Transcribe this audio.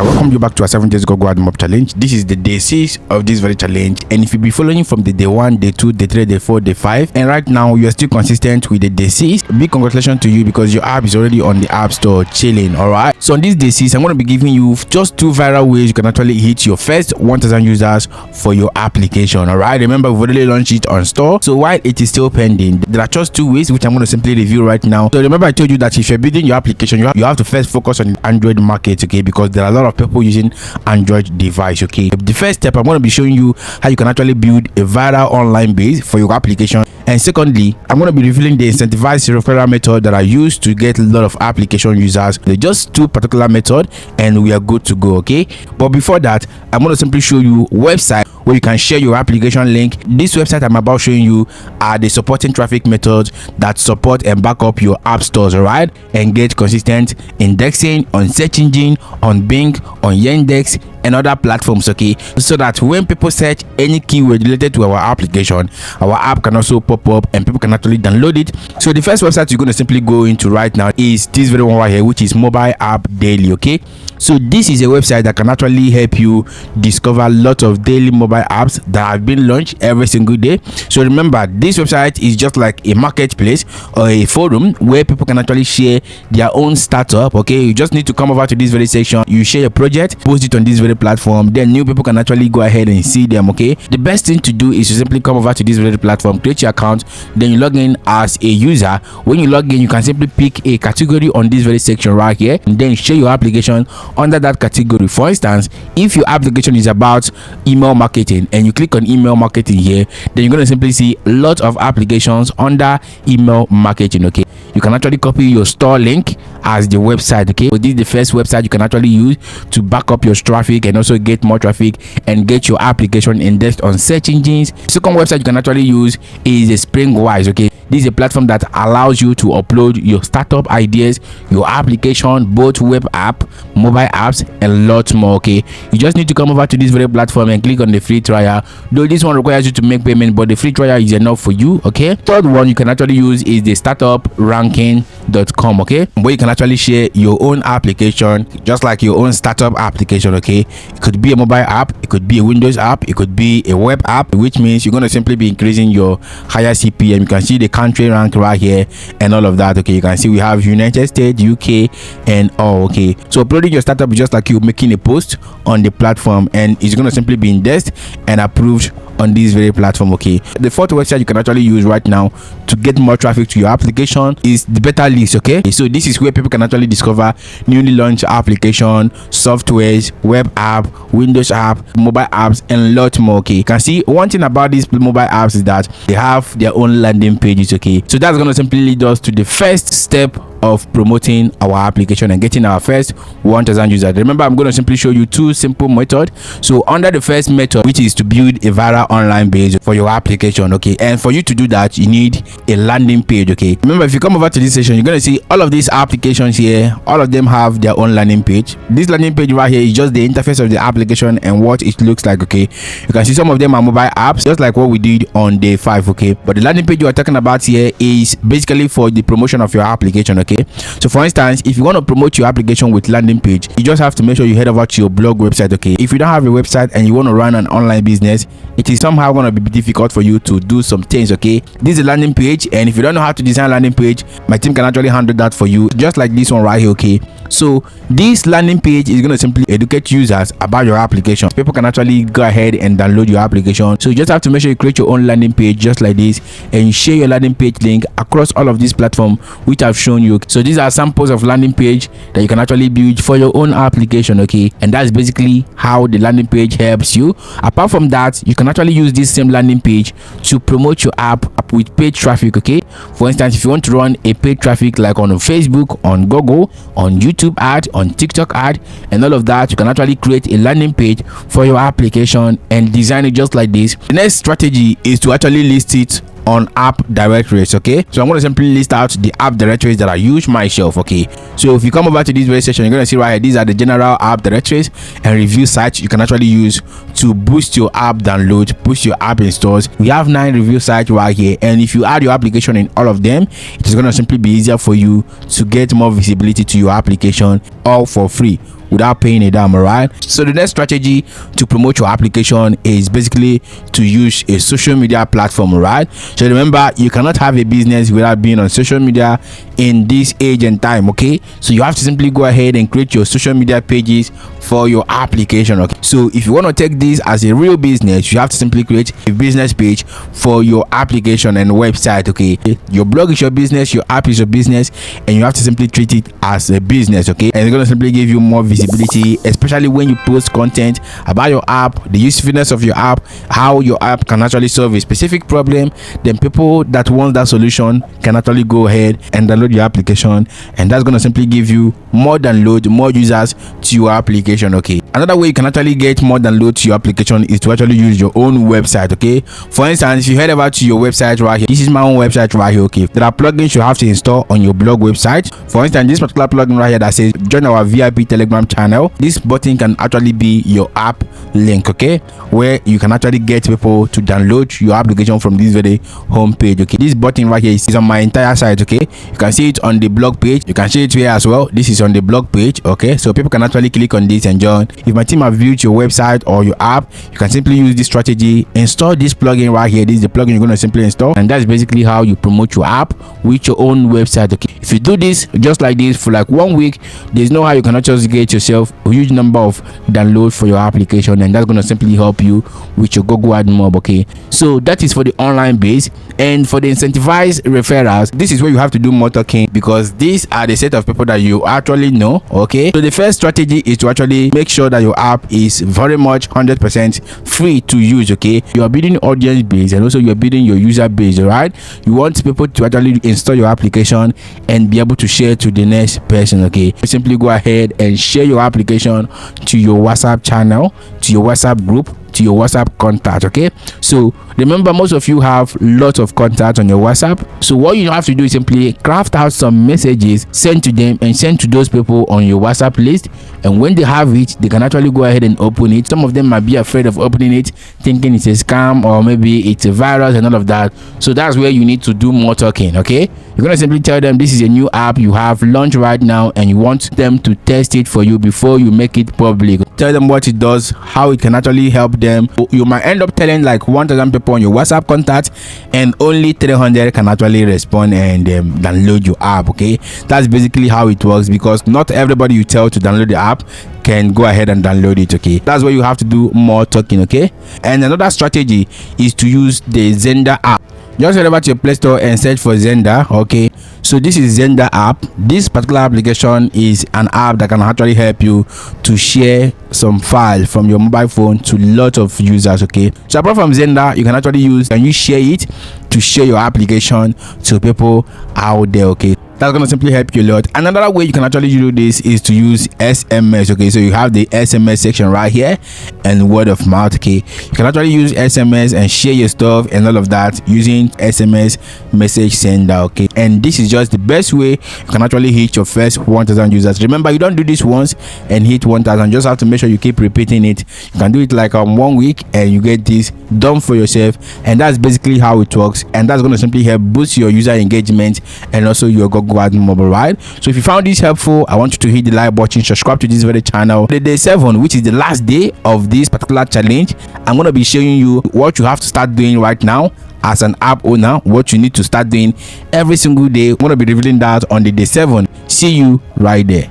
I welcome you back to our 7 days Google AdMob challenge. This is the day 6 of this very challenge, and if you be following from the day 1, day 2, day 3, day 4, day 5, and right now you are still consistent with the day 6, big congratulations to you because your app is already on the app store chilling. All right, so on this day 6 I'm going to be giving you just 2 viral ways you can actually hit your first 1000 users for your application. All right, remember we've already launched it on store, so while it is still pending, there are just 2 ways which I'm going to simply review right now. So remember I told you that if you're building your application, you have to first focus on the Android market, okay, because there are a lot of people using Android device. Okay, the first step I'm going to be showing you how you can actually build a viral online base for your application, and secondly I'm going to be revealing the incentivized referral method that I use to get a lot of application users. They're just 2 particular methods and we are good to go. Okay, but before that I'm going to simply show you website where you can share your application link. This website I'm about showing you are the supporting traffic methods that support and back up your app stores, all right, and get consistent indexing on search engine, on Bing, on Yandex and other platforms, okay, so that when people search any keyword related to our application, our app can also pop up and people can actually download it. So the first website you're going to simply go into right now is this very one right here, which is Mobile App Daily. Okay, so this is a website that can actually help you discover a lot of daily mobile apps that have been launched every single day. So remember, this website is just like a marketplace or a forum where people can actually share their own startup. Okay, you just need to come over to this very section, you share a project, post it on this very platform, then new people can actually go ahead and see them. Okay, the best thing to do is to simply come over to this very platform, create your account, then you log in as a user. When you log in, you can simply pick a category on this very section right here and then share your application under that category. For instance, if your application is about email marketing and you click on email marketing here, then you're going to simply see a lot of applications under email marketing. Okay, you can actually copy your store link as the website. Okay, so this is the first website you can actually use to back up your traffic and also get more traffic and get your application indexed on search engines. Second website you can actually use is a Springwise. Okay, this is a platform that allows you to upload your startup ideas, your application, both web app, mobile apps and lots more. Okay, you just need to come over to this very platform and click on the free trial, though this one requires you to make payment, but the free trial is enough for you. Okay, third one you can actually use is the startupranking.com. okay, where you can actually share your own application just like your own startup application. Okay, it could be a mobile app, it could be a Windows app, it could be a web app, which means you're going to simply be increasing your higher CPM. You can see the country rank right here and all of that. Okay, you can see we have United States, UK and all. Okay, so uploading your startup is just like you making a post on the platform and it's going to simply be indexed and approved on this very platform. Okay, the fourth website you can actually use right now to get more traffic to your application is the beta list. Okay, so this is where people can actually discover newly launched application, softwares, web app, Windows app, mobile apps and a lot more. Okay, you can see one thing about these mobile apps is that they have their own landing pages. Okay, so that's going to simply lead us to the first step of promoting our application and getting our first 1000 users. Remember, I'm going to simply show you 2 simple methods. So under the first method, which is to build a viral online page for your application. Okay, and for you to do that you need a landing page. Okay, remember, if you come over to this section, you're going to see all of these applications here, all of them have their own landing page. This landing page right here is just the interface of the application and what it looks like. Okay, you can see some of them are mobile apps just like what we did on day 5. Okay, but the landing page you are talking about here is basically for the promotion of your application. Okay, so for instance, if you want to promote your application with landing page, you just have to make sure you head over to your blog website. Okay, if you don't have a website and you want to run an online business, it is somehow going to be difficult for you to do some things. Okay, this is a landing page, and if you don't know how to design a landing page, my team can actually handle that for you, just like this one right here. Okay, so this landing page is going to simply educate users about your application. People can actually go ahead and download your application. So you just have to make sure you create your own landing page just like this and you share your landing page link across all of these platforms which I've shown you. So these are samples of landing page that you can actually build for your own application. Okay, and that's basically how the landing page helps you. Apart from that, you can actually use this same landing page to promote your app with paid traffic. Okay, for instance, if you want to run a paid traffic like on Facebook, on Google, on YouTube ad, on TikTok ad and all of that, you can actually create a landing page for your application and design it just like this. The next strategy is to actually list it on app directories. Okay, so I'm going to simply list out the app directories that I use myself. Okay, so if you come over to this very section, you're going to see right here, these are the general app directories and review sites you can actually use to boost your app download, boost your app installs. We have 9 review sites right here, and if you add your application in all of them, it is going to simply be easier for you to get more visibility to your application, all for free. without paying a dime. All right, so the next strategy to promote your application is basically to use a social media platform. All right, so remember, you cannot have a business without being on social media in this age and time. Okay, so you have to simply go ahead and create your social media pages for your application. Okay, so if you want to take this as a real business, you have to simply create a business page for your application and website. Okay, your blog is your business, your app is your business, and you have to simply treat it as a business. Okay, and it's going to simply give you more visibility, especially when you post content about your app, the usefulness of your app, how your app can actually solve a specific problem. Then people that want that solution can actually go ahead and download your application, and that's going to simply give you more download, more users to your application. Okay, another way you can actually get more download to your application is to actually use your own website. Okay, for instance, if you head over to your website right here, this is my own website right here. Okay, there are plugins you have to install on your blog website. For instance, this particular plugin right here that says join our VIP Telegram channel, this button can actually be your app link. Okay, where you can actually get people to download your application from this very home page. Okay, this button right here is on my entire site. Okay, you can see it on the blog page, you can see it here as well. This is on the blog page. Okay, so people can actually click on this and join. If my team have viewed your website or your app, you can simply use this strategy, install this plugin right here. This is the plugin you're going to simply install, and that's basically how you promote your app with your own website. Okay, if you do this just like this for like 1 week, there's no how you cannot just get yourself a huge number of downloads for your application, and that's going to simply help you with your Google AdMob. Okay, so that is for the online base. And for the incentivized referrals, this is where you have to do more talking, because these are the set of people that you actually know. Okay, so the first strategy is to actually make sure that your app is very much 100% free to use. Okay, you are building audience base and also you are building your user base. All right, you want people to actually install your application and be able to share to the next person. Okay, you simply go ahead and share your application to your WhatsApp channel, to your WhatsApp group, to your WhatsApp contact. Okay, so remember, most of you have lots of contacts on your WhatsApp, so what you have to do is simply craft out some messages, send to them and send to those people on your WhatsApp list, and when they have it, they can actually go ahead and open it. Some of them might be afraid of opening it, thinking it's a scam or maybe it's a virus and all of that, so that's where you need to do more talking. Okay, you're gonna simply tell them this is a new app you have launched right now and you want them to test it for you before you make it public. Tell them what it does, how it can actually help them. You might end up telling like 1,000 people on your WhatsApp contact, and only 300 can actually respond and download your app. Okay, that's basically how it works, because not everybody you tell to download the app can go ahead and download it. Okay, that's where you have to do more talking. Okay, and another strategy is to use the Zender app. Just head over to your Play Store and search for Zender. Okay, so this is Zender app. This particular application is an app that can actually help you to share some file from your mobile phone to lots of users. Okay, so apart from Zender, you can actually use and you share it to share your application to people out there. Okay, that's going to simply help you a lot. Another way you can actually do this is to use SMS. Okay, so you have the SMS section right here and word of mouth. Okay, you can actually use SMS and share your stuff and all of that using SMS message sender. Okay, and this is just the best way you can actually hit your first 1,000 users. Remember, you don't do this once and hit 1,000, just have to make sure you keep repeating it. You can do it like 1 week and you get this done for yourself, and that's basically how it works, and that's going to simply help boost your user engagement and also your Google AdMob. Right, so if you found this helpful, I want you to hit the like button, subscribe to this very channel. The day 7, which is the last day of this particular challenge, I'm going to be showing you what you have to start doing right now as an app owner, what you need to start doing every single day. I'm going to be revealing that on the day 7. See you right there.